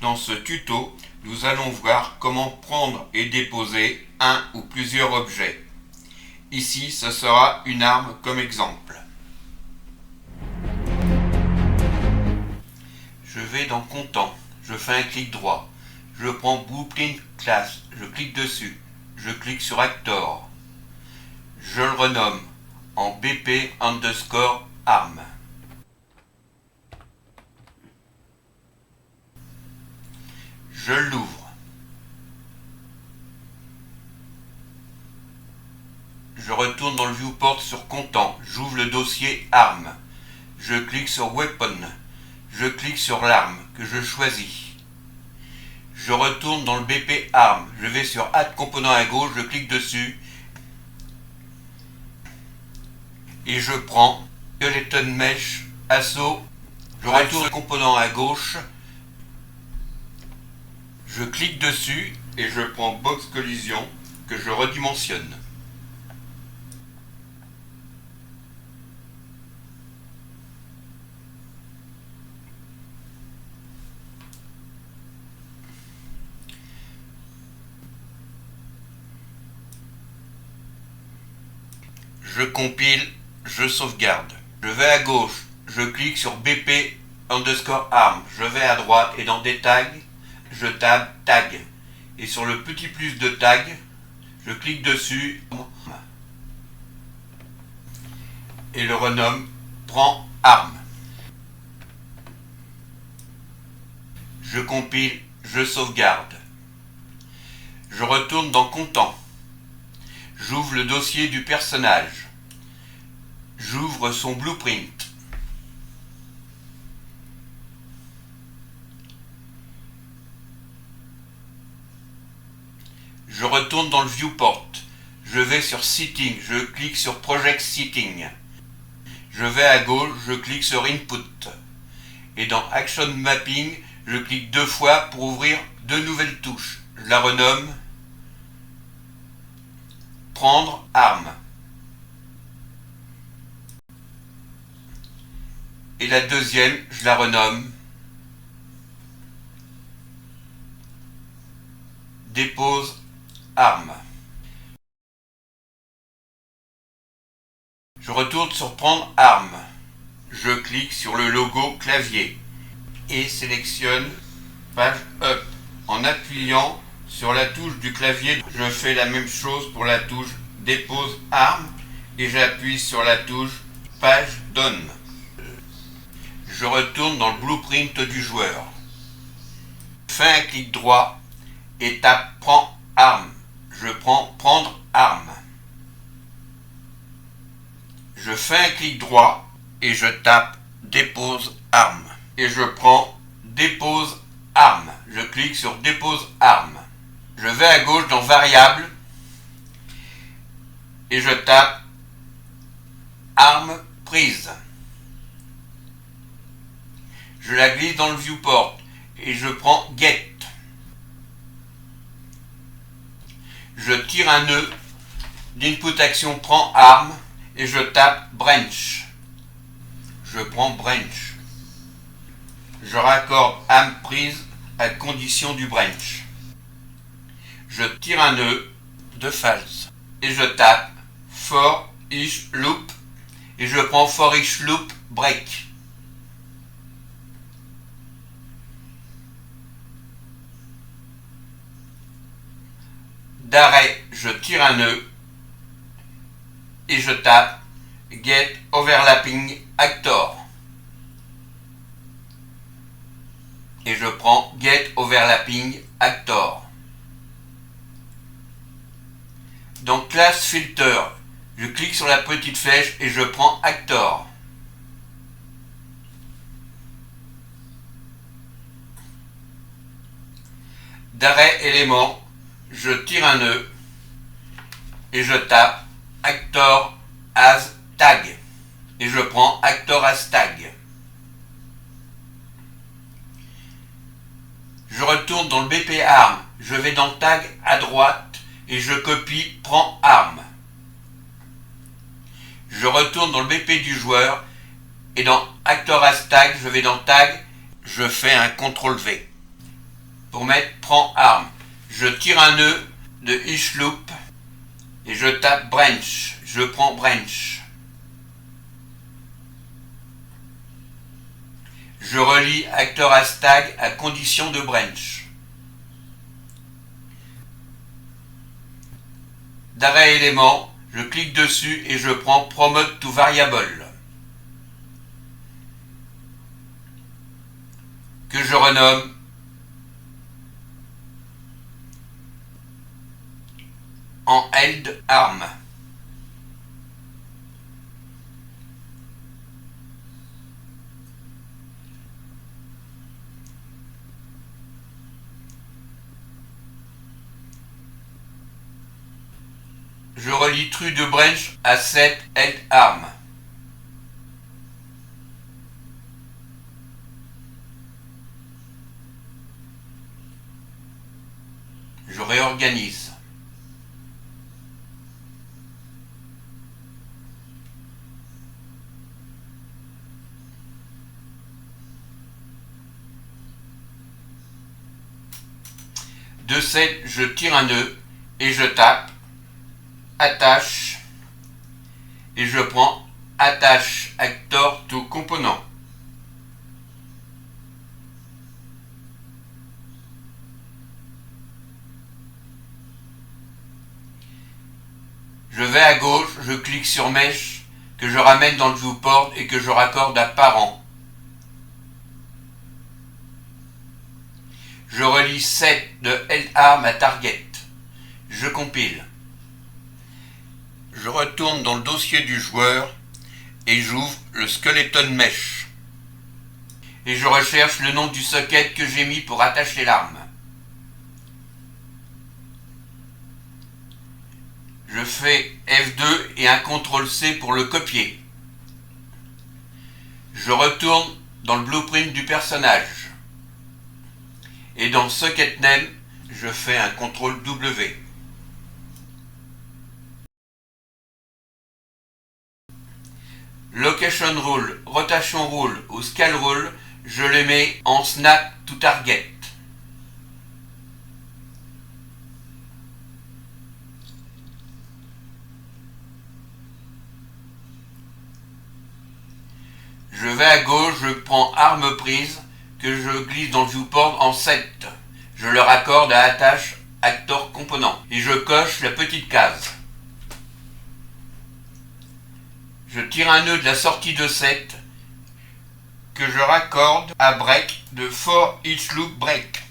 Dans ce tuto, nous allons voir comment prendre et déposer un ou plusieurs objets. Ici, ce sera une arme comme exemple. Je vais dans Comptant, je fais un clic droit. Je prends Blueprint Class, je clique dessus. Je clique sur Actor. Je le renomme en BP_arm. Je l'ouvre. Je retourne dans le viewport sur Comptant. J'ouvre le dossier arme. Je clique sur Weapon. Je clique sur l'arme que je choisis. Je retourne dans le BP arme. Je vais sur Add component à gauche. Je clique dessus. Et je prends Skeleton Mesh Assaut. Je retourne le component à gauche. Je clique dessus et je prends Box Collision que je redimensionne. Je compile, je sauvegarde. Je vais à gauche, je clique sur BP_arm. Je vais à droite et dans des tags, je tape tag. Et sur le petit plus de tag, je clique dessus et le renomme prend arme. Je compile, je sauvegarde. Je retourne dans Comptant. J'ouvre le dossier du personnage. J'ouvre son blueprint. Je retourne dans le viewport. Je vais sur Setting, je clique sur Project Setting. Je vais à gauche, je clique sur Input. Et dans Action Mapping, je clique 2 fois pour ouvrir 2 nouvelles touches. Je la renomme Prendre arme. Et la deuxième, je la renomme Dépose arme. Je retourne sur Prendre arme. Je clique sur le logo clavier et sélectionne Page Up. En appuyant sur la touche du clavier, je fais la même chose pour la touche Dépose arme et j'appuie sur la touche Page Down. Je retourne dans le blueprint du joueur. Je fais un clic droit et tape Prends arme. Je prends Prendre arme. Je fais un clic droit et je tape Dépose arme. Et je prends Dépose arme. Je clique sur Dépose arme. Je vais à gauche dans Variable et je tape Arme prise. Je la glisse dans le viewport et je prends Get. Je tire un nœud d'input action prend arme et je tape Branch. Je prends Branch. Je raccorde arme prise à condition du branch. Je tire un nœud de false et je tape For each loop et je prends For each loop break. D'arrêt, je tire un nœud et je tape Get Overlapping Actor. Et je prends Get Overlapping Actor. Dans Class Filter, je clique sur la petite flèche et je prends Actor. D'arrêt élément, je tire un nœud et je tape Actor as Tag. Et je prends Actor as Tag. Je retourne dans le BP arme, je vais dans Tag à droite et je copie Prends arme. Je retourne dans le BP du joueur et dans Actor as Tag, je vais dans Tag, je fais un CTRL V. pour mettre prend arme. Je tire un nœud de each loop et je tape branch. Je prends branch. Je relie acteur hashtag à condition de branch. D'arrêt élément, je clique dessus et je prends promote to variable. Que je renomme en held arm. Je relie true de branch à set held arm. Je réorganise. De set, je tire un nœud et je tape attache et je prends attache actor to component. Je vais à gauche, je clique sur Mesh que je ramène dans le viewport et que je raccorde à parent. Je relie set de LARM à target. Je compile. Je retourne dans le dossier du joueur et j'ouvre le skeleton mesh. Et je recherche le nom du socket que j'ai mis pour attacher l'arme. Je fais F2 et un CTRL-C pour le copier. Je retourne dans le blueprint du personnage. Et dans Socket Name, je fais un CTRL-W. Location Rule, Rotation Rule ou Scale Rule, je les mets en Snap to Target. Je vais à gauche, je prends arme prise que je glisse dans le viewport en set. Je le raccorde à attache actor component et je coche la petite case. Je tire un nœud de la sortie de set que je raccorde à break de for each loop break.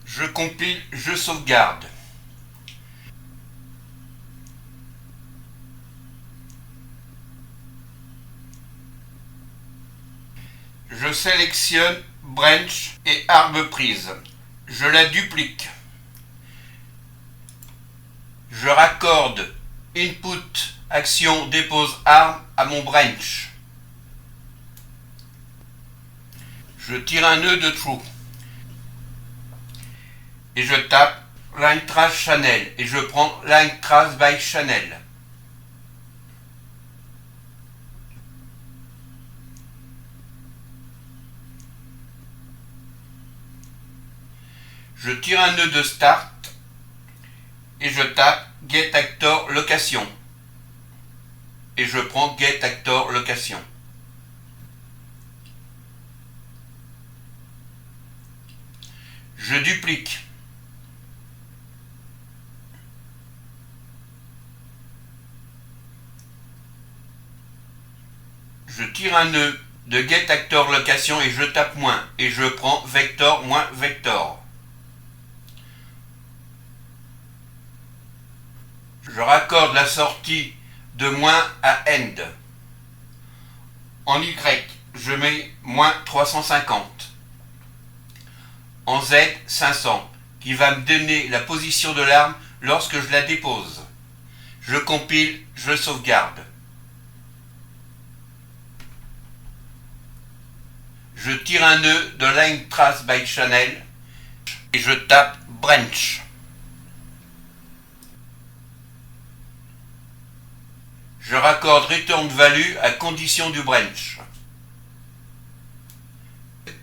Je compile, je sauvegarde. Je sélectionne branch et arme prise. Je la duplique. Je raccorde input action dépose arme à mon branch. Je tire un nœud de true. Et je tape line trace channel et je prends line trace by channel. Je tire un nœud de start et je tape get actor location et je prends get actor location. Je duplique. Je tire un nœud de get actor location et je tape moins et je prends vector moins vector. Je raccorde la sortie de moins à end. En Y, je mets moins 350. en Z500 qui va me donner la position de l'arme lorsque je la dépose. Je compile, je sauvegarde. Je tire un nœud de Line Trace by Channel et je tape Branch. Je raccorde Return Value à condition du branch.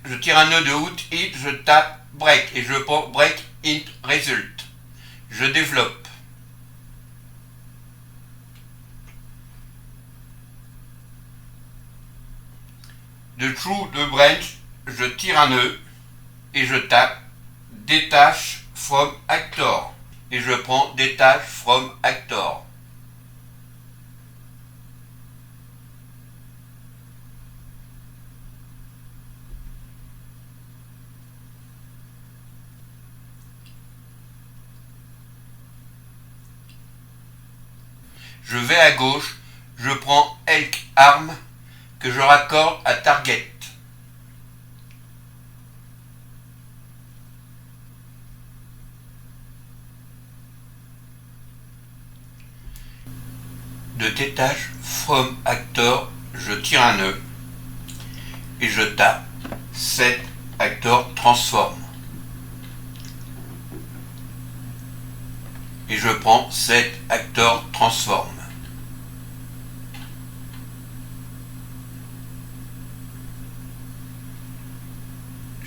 Je tire un nœud de Out Hit, je tape Break et je prends Break Int Result. Je développe. De True de Branch, je tire un nœud et je tape Detach from Actor et je prends Detach from Actor. Je vais à gauche, je prends Elk Arm que je raccorde à Target. De Detach from Actor, je tire un nœud et je tape Set Actor Transform. Et je prends Set Actor Transform.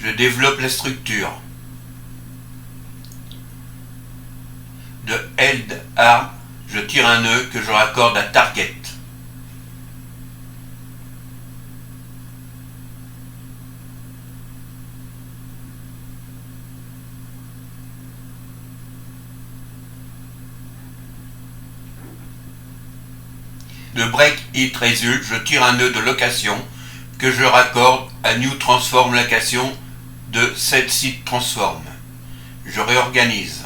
Je développe la structure. De Held Arm, je tire un nœud que je raccorde à Target. De Break Hit Result, je tire un nœud de location que je raccorde à New Transform Location de Set Site Transform. Je réorganise.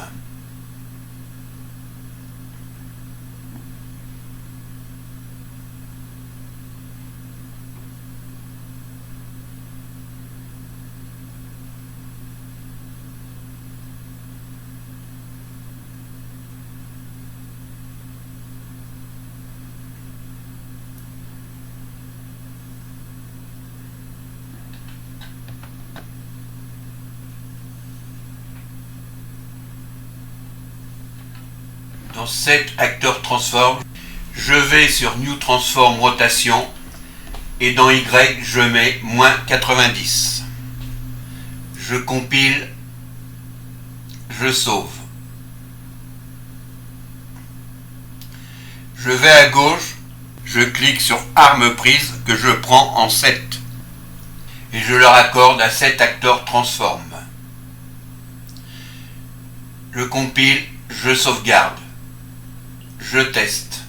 Dans Set Actor Transform, je vais sur New Transform Rotation et dans Y, je mets moins 90. Je compile, je sauve. Je vais à gauche, je clique sur Arme prise que je prends en 7 et je le raccorde à Set Actor Transform. Je compile, je sauvegarde. Je teste.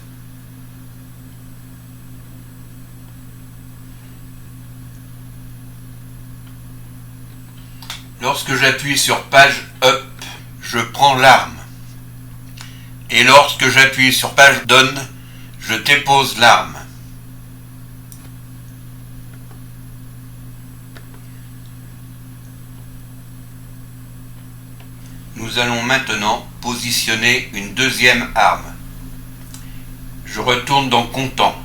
Lorsque j'appuie sur page Up, je prends l'arme. Et lorsque j'appuie sur page Down, je dépose l'arme. Nous allons maintenant positionner une deuxième arme. Je retourne dans Comptant.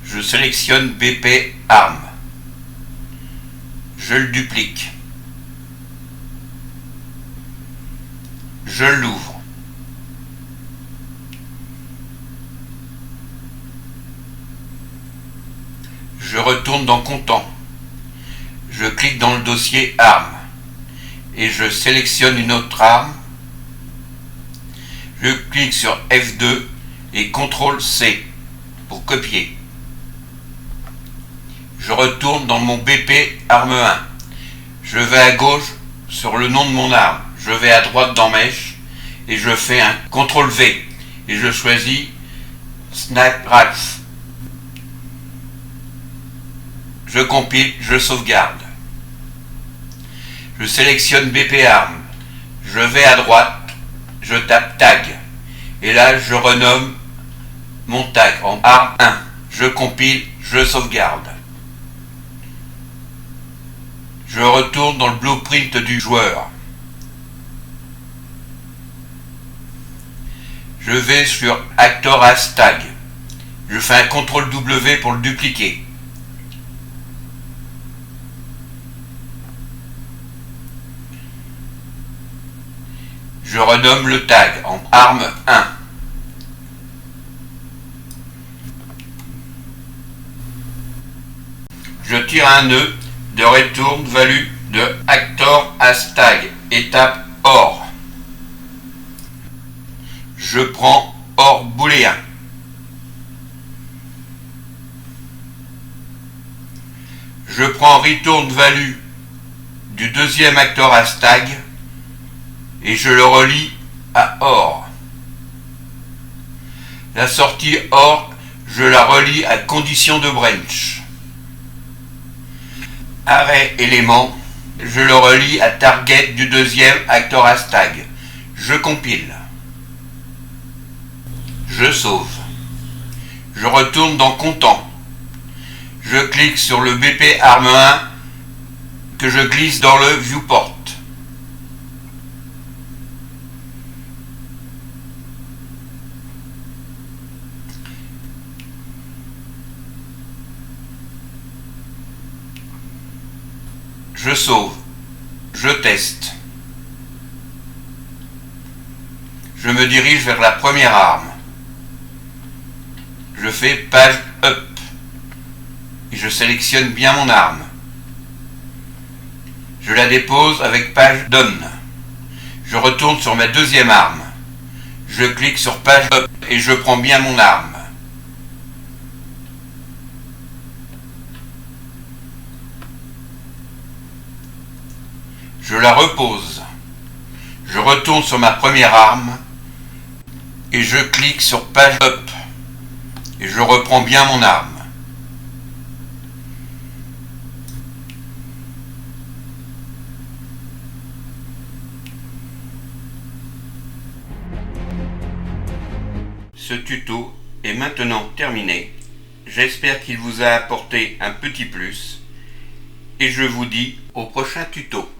Je sélectionne BP Arme. Je le duplique. Je l'ouvre. Je retourne dans Comptant. Je clique dans le dossier Arme et je sélectionne une autre arme. Je clique sur F2 et CTRL-C pour copier. Je retourne dans mon BP Arme 1. Je vais à gauche sur le nom de mon arme. Je vais à droite dans Mèche et je fais un CTRL-V et je choisis Snap Rifle. Je compile, je sauvegarde. Je sélectionne BP Arme. Je vais à droite. Je tape Tag et là je renomme mon tag en Arme 1. Je compile, je sauvegarde. Je retourne dans le blueprint du joueur. Je vais sur Actor as Tag. Je fais un CTRL W pour le dupliquer. Je renomme le tag en arme 1. Je tire un nœud de return value de Actor as Tag, étape OR. Je prends OR booléen. Je prends return value du deuxième Actor as Tag et je le relie à OR. La sortie OR, je la relie à condition de branch. Array élément, je le relie à target du deuxième Actor as Tag. Je compile. Je sauve. Je retourne dans Content. Je clique sur le BP arme 1 que je glisse dans le viewport. Je sauve. Je teste. Je me dirige vers la première arme. Je fais page up. Et je sélectionne bien mon arme. Je la dépose avec page down. Je retourne sur ma deuxième arme. Je clique sur page up et je prends bien mon arme. Je la repose. Je retourne sur ma première arme et je clique sur page up et je reprends bien mon arme. Ce tuto est maintenant terminé. J'espère qu'il vous a apporté un petit plus et je vous dis au prochain tuto.